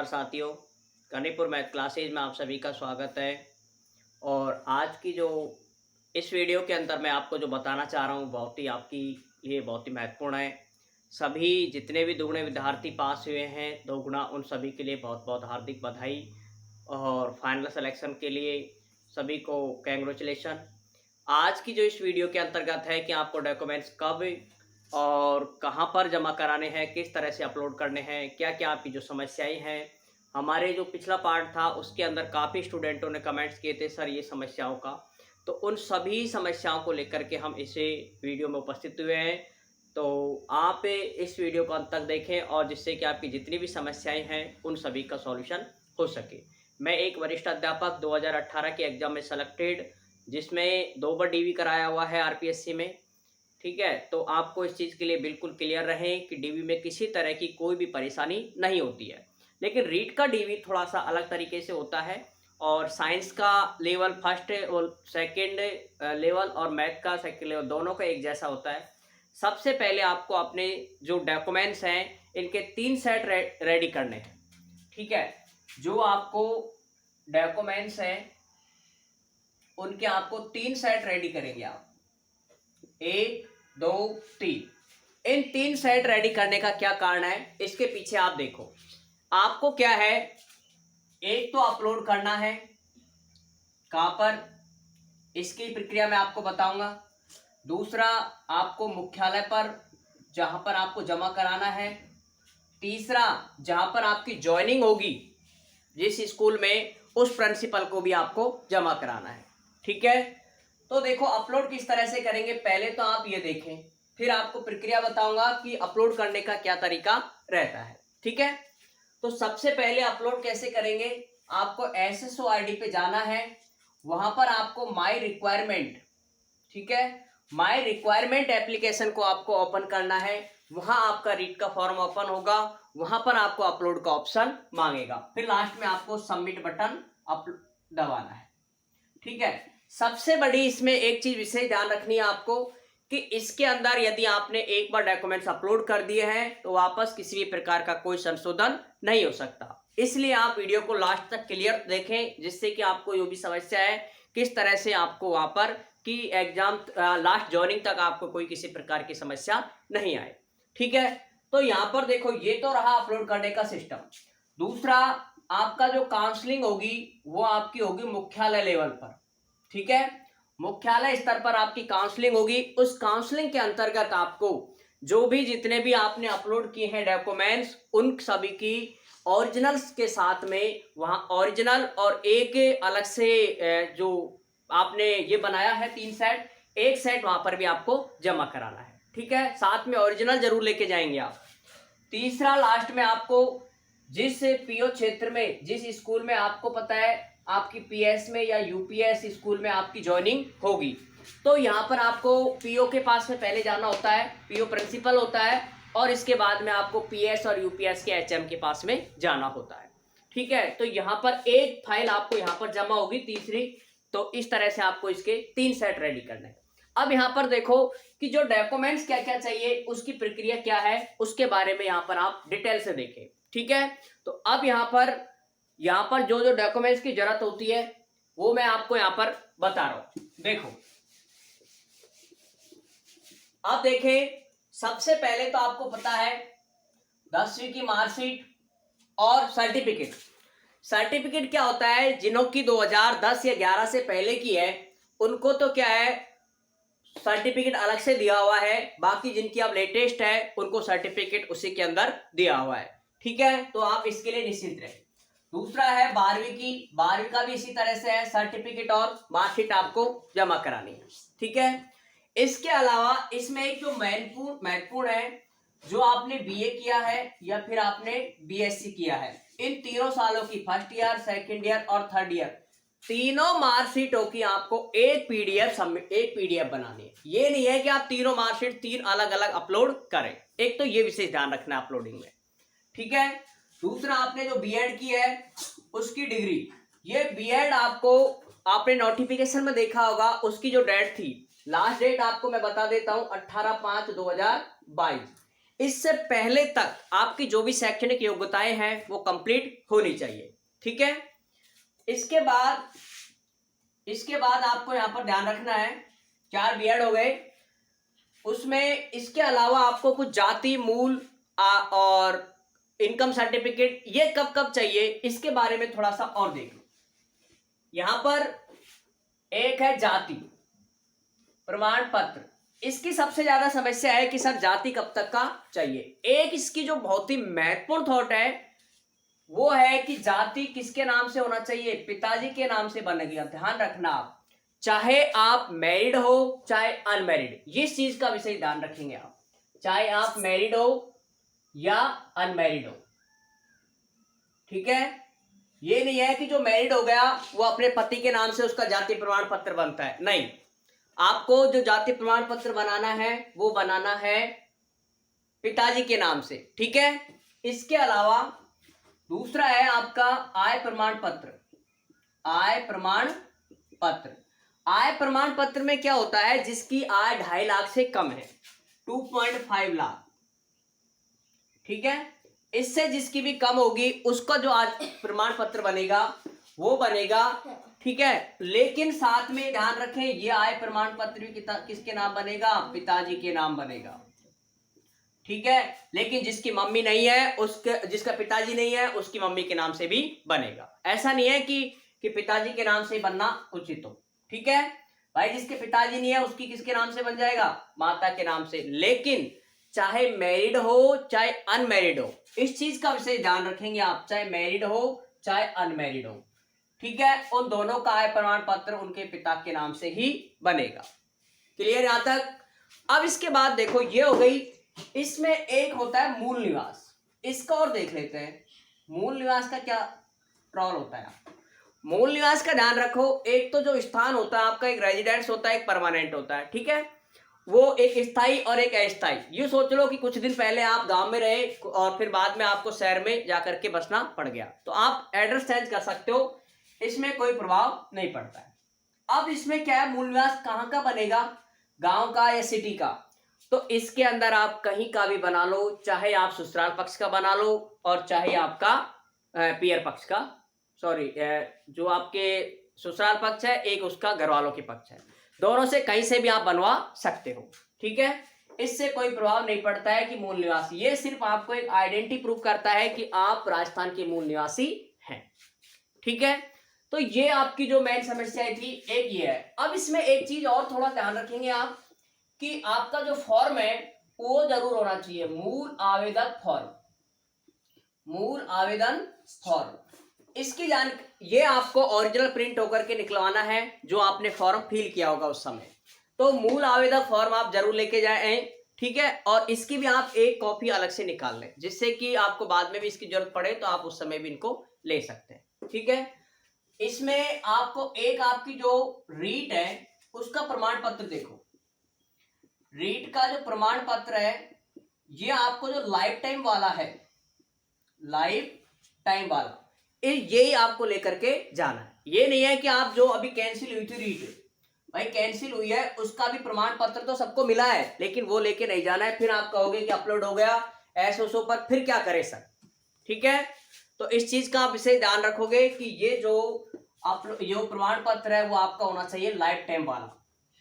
नमस्कार साथियों, कनिपुर math classes में आप सभी का स्वागत है। और आज की जो इस वीडियो के अंदर मैं आपको जो बताना चाह रहा हूँ बहुत ही आपकी लिए बहुत ही महत्वपूर्ण है। सभी जितने भी दुगने विद्यार्थी पास हुए हैं 2 गुना, उन सभी के लिए बहुत बहुत हार्दिक बधाई और फाइनल सिलेक्शन के लिए सभी को कैंग्रेचुलेशन। आज की जो इस वीडियो के अंतर्गत है कि आपको डॉक्यूमेंट्स कब और कहाँ पर जमा कराने हैं, किस तरह से अपलोड करने हैं, क्या क्या आपकी जो समस्याएं हैं। हमारे जो पिछला पार्ट था उसके अंदर काफ़ी स्टूडेंटों ने कमेंट्स किए थे सर ये समस्याओं का, तो उन सभी समस्याओं को लेकर के हम इसे वीडियो में उपस्थित हुए हैं। तो आप इस वीडियो को अंत तक देखें और जिससे कि आपकी जितनी भी समस्याएं हैं उन सभी का सॉल्यूशन हो सके। मैं एक वरिष्ठ अध्यापक 2018 के एग्ज़ाम में सेलेक्टेड, जिसमें 2 बार डीवी कराया हुआ है आरपीएससी में। ठीक है, तो आपको इस चीज़ के लिए बिल्कुल क्लियर रहें कि डीवी में किसी तरह की कोई भी परेशानी नहीं होती है। लेकिन रीट का डीवी थोड़ा सा अलग तरीके से होता है और साइंस का लेवल फर्स्ट और सेकंड लेवल और मैथ का सेकंड लेवल दोनों का एक जैसा होता है। सबसे पहले आपको अपने जो डॉक्यूमेंट्स हैं इनके 3 सेट रेडी करने हैं। ठीक है, जो आपको डॉक्यूमेंट्स हैं उनके आपको 3 सेट रेडी करेंगे आप, 1 2 3। इन 3 सेट रेडी करने का क्या कारण है, इसके पीछे आप देखो। आपको क्या है, एक तो अपलोड करना है कहां पर, इसकी प्रक्रिया मैं आपको बताऊंगा। दूसरा आपको मुख्यालय पर जहां पर आपको जमा कराना है। तीसरा जहां पर आपकी ज्वाइनिंग होगी जिस स्कूल में, उस प्रिंसिपल को भी आपको जमा कराना है। ठीक है, तो देखो अपलोड किस तरह से करेंगे, पहले तो आप ये देखें, फिर आपको प्रक्रिया बताऊंगा कि अपलोड करने का क्या तरीका रहता है। ठीक है, तो सबसे पहले अपलोड कैसे करेंगे, आपको एसएसओ आईडी पे जाना है। वहां पर आपको माय रिक्वायरमेंट, ठीक है, माय रिक्वायरमेंट एप्लीकेशन को आपको ओपन करना है। वहां आपका रीट का फॉर्म ओपन होगा, वहां पर आपको अपलोड का ऑप्शन मांगेगा, फिर लास्ट में आपको सबमिट बटन दबाना है। ठीक है, सबसे बड़ी इसमें एक चीज विशेष ध्यान रखनी है आपको कि इसके अंदर यदि आपने एक बार डॉक्यूमेंट्स अपलोड कर दिए हैं तो वापस किसी भी प्रकार का कोई संशोधन नहीं हो सकता। इसलिए आप वीडियो को लास्ट तक क्लियर देखें, जिससे कि आपको जो भी समस्या है किस तरह से आपको वहां पर कि एग्जाम लास्ट ज्वाइनिंग तक आपको कोई किसी प्रकार की समस्या नहीं आए। ठीक है, तो यहाँ पर देखो ये तो रहा अपलोड करने का सिस्टम। दूसरा, आपका जो काउंसलिंग होगी वो आपकी होगी मुख्यालय लेवल पर। ठीक है, मुख्यालय स्तर पर आपकी काउंसलिंग होगी। उस काउंसलिंग के अंतर्गत आपको जो भी जितने भी आपने अपलोड किए हैं डॉक्यूमेंट्स, उन सभी की ओरिजिनल्स के साथ में वहां ओरिजिनल और एक अलग से जो आपने ये बनाया है 3 सेट, एक सेट वहां पर भी आपको जमा कराना है। ठीक है, साथ में ओरिजिनल जरूर लेके जाएंगे आप। तीसरा, लास्ट में आपको जिस पीओ क्षेत्र में, जिस स्कूल में आपको पता है आपकी पीएस में या यूपीएस स्कूल में आपकी ज्वाइनिंग होगी, तो यहाँ पर आपको पीओ के पास में पहले जाना होता है, पीओ प्रिंसिपल होता है, और इसके बाद में आपको पीएस और यूपीएस के एचएम के पास में जाना होता है। ठीक है, तो यहाँ पर एक फाइल आपको यहाँ पर जमा होगी तीसरी। तो इस तरह से आपको इसके 3 सेट रेडी करने हैं। अब यहाँ पर देखो कि जो डॉक्यूमेंट्स क्या क्या चाहिए, उसकी प्रक्रिया क्या है, उसके बारे में यहाँ पर आप डिटेल से देखें। ठीक है, तो अब यहाँ पर जो जो डॉक्यूमेंट्स की जरूरत होती है वो मैं आपको यहाँ पर बता रहा हूं। देखो, अब देखें, सबसे पहले तो आपको पता है 10वीं की मार्कशीट और सर्टिफिकेट। सर्टिफिकेट क्या होता है, जिन्हों की 2010 या 11 से पहले की है उनको तो क्या है सर्टिफिकेट अलग से दिया हुआ है, बाकी जिनकी अब लेटेस्ट है उनको सर्टिफिकेट उसी के अंदर दिया हुआ है। ठीक है, तो आप इसके लिए निश्चिंत रहे। दूसरा है 12वीं की, 12वीं का भी इसी तरह से है, सर्टिफिकेट और मार्कशीट आपको जमा करानी है। ठीक है, इसके अलावा इसमें एक जो महत्वपूर्ण है, जो आपने बीए किया है या फिर आपने बीएससी किया है, इन तीनों सालों की फर्स्ट ईयर, सेकेंड ईयर और थर्ड ईयर तीनों मार्कशीटों की आपको एक पीडीएफ बनानी है। ये नहीं है कि आप तीनों मार्कशीट 3 अलग अलग अपलोड करें, एक तो ये विशेष ध्यान रखना है अपलोडिंग में। ठीक है, दूसरा आपने जो बीएड की है उसकी डिग्री, ये बीएड आपको आपने नोटिफिकेशन में देखा होगा, उसकी जो डेट थी, लास्ट डेट आपको मैं बता देता हूं 18/5/2022। इससे पहले तक आपकी जो भी शैक्षणिक योग्यताएं हैं वो कंप्लीट होनी चाहिए। ठीक है, इसके बाद आपको यहाँ पर ध्यान रखना है, 4 बीएड हो गए, उसमें इसके अलावा आपको कुछ जाति मूल और इनकम सर्टिफिकेट ये कब कब चाहिए इसके बारे में थोड़ा सा और देख लो। यहां पर एक है जाति प्रमाण पत्र, इसकी सबसे ज्यादा समस्या है कि सर जाति कब तक का चाहिए। एक इसकी जो बहुत ही महत्वपूर्ण थॉट है वो है कि जाति किसके नाम से होना चाहिए, पिताजी के नाम से बनेगा। ध्यान रखना आप, चाहे आप मैरिड हो चाहे अनमैरिड, इस चीज का विषय ध्यान रखेंगे आप, चाहे आप मैरिड हो या अनमैरिड हो। ठीक है, ये नहीं है कि जो मैरिड हो गया वो अपने पति के नाम से उसका जाति प्रमाण पत्र बनता है, नहीं, आपको जो जाति प्रमाण पत्र बनाना है वो बनाना है पिताजी के नाम से। ठीक है, इसके अलावा दूसरा है आपका आय प्रमाण पत्र। आय प्रमाण पत्र, आय प्रमाण पत्र में क्या होता है, जिसकी आय 2.5 लाख से कम है, 2.5 लाख। ठीक है, इससे जिसकी भी कम होगी उसका जो आज प्रमाण पत्र बनेगा वो बनेगा। ठीक है, लेकिन साथ में ध्यान रखें ये आय प्रमाण पत्र भी किसके नाम बनेगा, पिताजी के नाम बनेगा। ठीक है, लेकिन जिसकी मम्मी नहीं है उसके, जिसका पिताजी नहीं है उसकी मम्मी के नाम से भी बनेगा। ऐसा नहीं है कि पिताजी के नाम से बनना उचित हो। ठीक है भाई, जिसके पिताजी नहीं है उसकी किसके नाम से बन जाएगा, माता के नाम से। लेकिन चाहे मैरिड हो चाहे अनमैरिड हो, इस चीज का विशेष ध्यान रखेंगे आप, चाहे मैरिड हो चाहे अनमैरिड हो। ठीक है, उन दोनों का आय प्रमाण पत्र उनके पिता के नाम से ही बनेगा। क्लियर यहां तक। अब इसके बाद देखो ये हो गई, इसमें एक होता है मूल निवास, इसका और देख लेते हैं मूल निवास का क्या रोल होता है। मूल निवास का ध्यान रखो, एक तो जो स्थान होता है आपका, एक रेजिडेंस होता है, एक परमानेंट होता है। ठीक है, वो एक स्थायी और एक अस्थायी। ये सोच लो कि कुछ दिन पहले आप गांव में रहे और फिर बाद में आपको शहर में जाकर के बसना पड़ गया, तो आप एड्रेस चेंज कर सकते हो, इसमें कोई प्रभाव नहीं पड़ता है। अब इसमें क्या है, मूल निवास कहाँ का बनेगा, गांव का या सिटी का, तो इसके अंदर आप कहीं का भी बना लो, चाहे आप ससुराल पक्ष का बना लो और चाहे आपका पियर पक्ष का, सॉरी जो आपके ससुराल पक्ष है एक उसका घर वालों के पक्ष है, दोनों से कहीं से भी आप बनवा सकते हो। ठीक है, इससे कोई प्रभाव नहीं पड़ता है कि मूल निवासी, ये सिर्फ आपको एक आइडेंटिटी प्रूव करता है कि आप राजस्थान के मूल निवासी हैं। ठीक है, तो ये आपकी जो मेन समस्या थी एक ये है। अब इसमें एक चीज और थोड़ा ध्यान रखेंगे आप कि आपका जो फॉर्म है वो जरूर होना चाहिए, मूल आवेदन फॉर्म, मूल आवेदन फॉर्म। इसकी ये आपको ओरिजिनल प्रिंट होकर के निकलवाना है जो आपने फॉर्म फिल किया होगा उस समय, तो मूल आवेदन फॉर्म आप जरूर लेके जाएं। ठीक है, और इसकी भी आप एक कॉपी अलग से निकाल लें, जिससे कि आपको बाद में भी इसकी जरूरत पड़े तो आप उस समय भी इनको ले सकते हैं। ठीक है, इसमें आपको एक आपकी जो रीट है उसका प्रमाण पत्र देखो, रीट का जो प्रमाण पत्र है ये आपको जो लाइफ टाइम वाला है, लाइफ टाइम वाला, यही आपको लेकर के जाना है। ये नहीं है कि आप जो अभी कैंसिल हुई थी रीट, भाई कैंसिल हुई है उसका भी प्रमाण पत्र तो सबको मिला है, लेकिन वो लेके नहीं जाना है, फिर आप कहोगे कि अपलोड हो गया एसओसओ पर, फिर क्या करे सर। ठीक है, तो इस चीज का आप इसे ध्यान रखोगे कि ये जो प्रमाण पत्र है वो आपका होना चाहिए लाइफ टाइम वाला।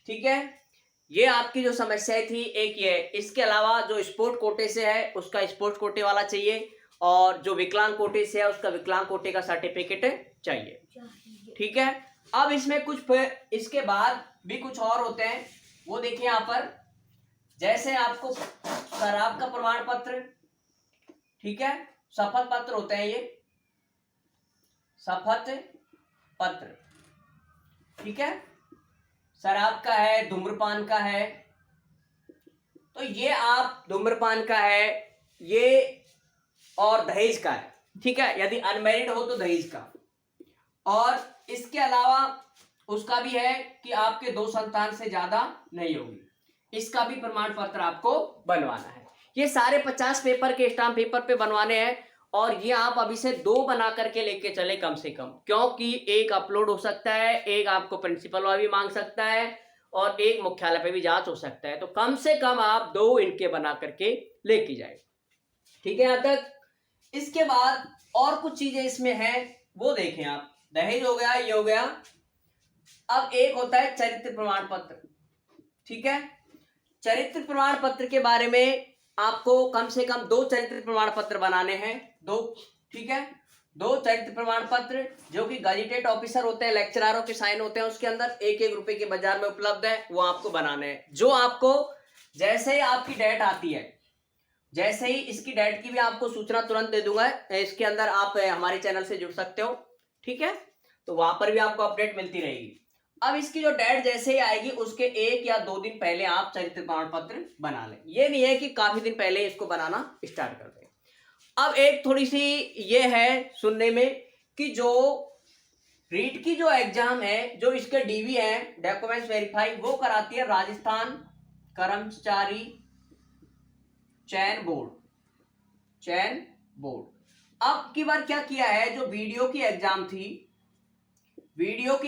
ठीक है, ये आपकी जो समस्या थी एक ये। इसके अलावा जो स्पोर्ट कोटे से है उसका स्पोर्ट कोटे वाला चाहिए, और जो विकलांग कोटे से है उसका विकलांग कोटे का सर्टिफिकेट चाहिए। ठीक है, अब इसमें कुछ इसके बाद भी कुछ और होते हैं, वो देखिए यहाँ पर, जैसे आपको शराब का प्रमाण पत्र, ठीक है, शपथ पत्र होते हैं ये, शपथ पत्र। ठीक है, शराब का है, धूम्रपान का है, तो ये आप धूम्रपान का है ये, और दहेज का है। ठीक है, यदि अनमैरिड हो तो दहेज का, और इसके अलावा उसका भी है कि आपके 2 संतान से ज्यादा नहीं होगी, इसका भी प्रमाण पत्र आपको बनवाना है। ये सारे 50 पेपर के स्टाम्प पेपर पे बनवाने हैं, और ये आप अभी से 2 बना करके लेके चले कम से कम, क्योंकि एक अपलोड हो सकता है, एक आपको प्रिंसिपल वाला भी मांग सकता है, और एक मुख्यालय पे भी जांच हो सकता है। तो कम से कम आप 2 इनके बना करके लेके जाए। ठीक है यहाँ तक। इसके बाद और कुछ चीजें इसमें हैं, वो देखें आप। दहेज हो गया, ये हो गया। अब एक होता है चरित्र प्रमाण पत्र। ठीक है, चरित्र प्रमाण पत्र के बारे में आपको कम से कम 2 चरित्र प्रमाण पत्र बनाने हैं, 2। ठीक है, 2 चरित्र प्रमाण पत्र जो कि गजेटेड ऑफिसर होते हैं, लेक्चररों के साइन होते हैं, उसके अंदर 1-1 रुपए के बाजार में उपलब्ध है, वो आपको बनाने हैं। जो आपको जैसे ही आपकी डेट आती है, जैसे ही इसकी डेट की भी आपको सूचना तुरंत दे दूंगा। इसके अंदर आप हमारे चैनल से जुड़ सकते हो। ठीक है, तो वहां पर भी आपको अपडेट मिलती रहेगी। अब इसकी जो डेट जैसे ही आएगी उसके 1 या 2 दिन पहले आप चरित्र प्रमाण पत्र बना लें। ये नहीं है कि काफी दिन पहले इसको बनाना स्टार्ट कर दें। अब एक थोड़ी सी ये है सुनने में कि जो रीट की जो एग्जाम है, जो इसके डीवी है, डॉक्यूमेंट्स वेरीफाई, वो कराती है राजस्थान कर्मचारी चयन बोर्ड। अब की बार क्या किया है, जो वीडियो की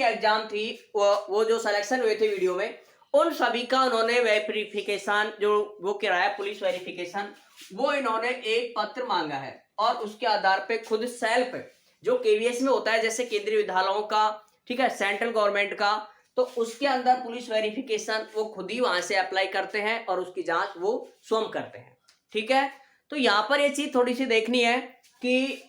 एग्जाम थी, वो जो सिलेक्शन हुए थे वीडियो में, उन सभी का उन्होंने वेरिफिकेशन, जो वो कराया पुलिस वेरिफिकेशन, वो इन्होंने एक पत्र मांगा है। और उसके आधार पे खुद सेल्फ, जो केवीएस में होता है जैसे केंद्रीय विद्यालयों का, ठीक है, सेंट्रल गवर्नमेंट का, तो उसके अंदर पुलिस वेरिफिकेशन वो खुद ही वहां से अप्लाई करते हैं और उसकी जांच वो स्वयं करते हैं। ठीक है, तो यहाँ पर ये चीज थोड़ी सी देखनी है कि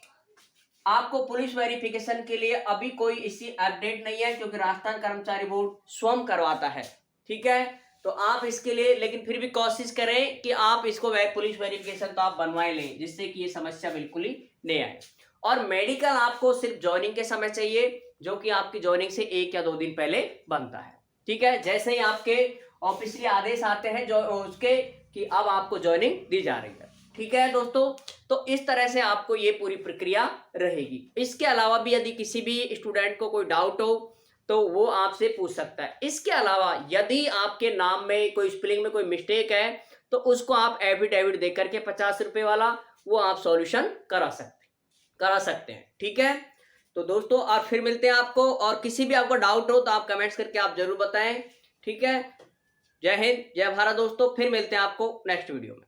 आपको पुलिस वेरिफिकेशन के लिए अभी कोई इसी अपडेट नहीं है, क्योंकि राजस्थान कर्मचारी बोर्ड स्वयं करवाता है। ठीक है, तो आप इसके लिए लेकिन फिर भी कोशिश करें कि आप इसको पुलिस वेरिफिकेशन तो आप बनवाए लें, जिससे कि ये समस्या बिल्कुल ही नहीं आए। और मेडिकल आपको सिर्फ ज्वाइनिंग के समय चाहिए, जो कि आपकी ज्वाइनिंग से 1 या 2 दिन पहले बनता है। ठीक है, जैसे ही आपके ऑफिशियली आदेश आते हैं जो उसके कि अब आपको ज्वाइनिंग दी जा रही है। ठीक है दोस्तों, तो इस तरह से आपको ये पूरी प्रक्रिया रहेगी। इसके अलावा भी यदि किसी भी स्टूडेंट को कोई डाउट हो तो वो आपसे पूछ सकता है। इसके अलावा यदि आपके नाम में कोई स्पेलिंग में कोई मिस्टेक है तो उसको आप एफिडेविट दे करके 50 रुपए वाला वो आप सॉल्यूशन करा सकते हैं। ठीक है, तो दोस्तों और फिर मिलते हैं आपको, और किसी भी आपको डाउट हो तो आप कमेंट्स करके आप जरूर बताएं। ठीक है, जय हिंद, जय भारत दोस्तों, फिर मिलते हैं आपको नेक्स्ट वीडियो में।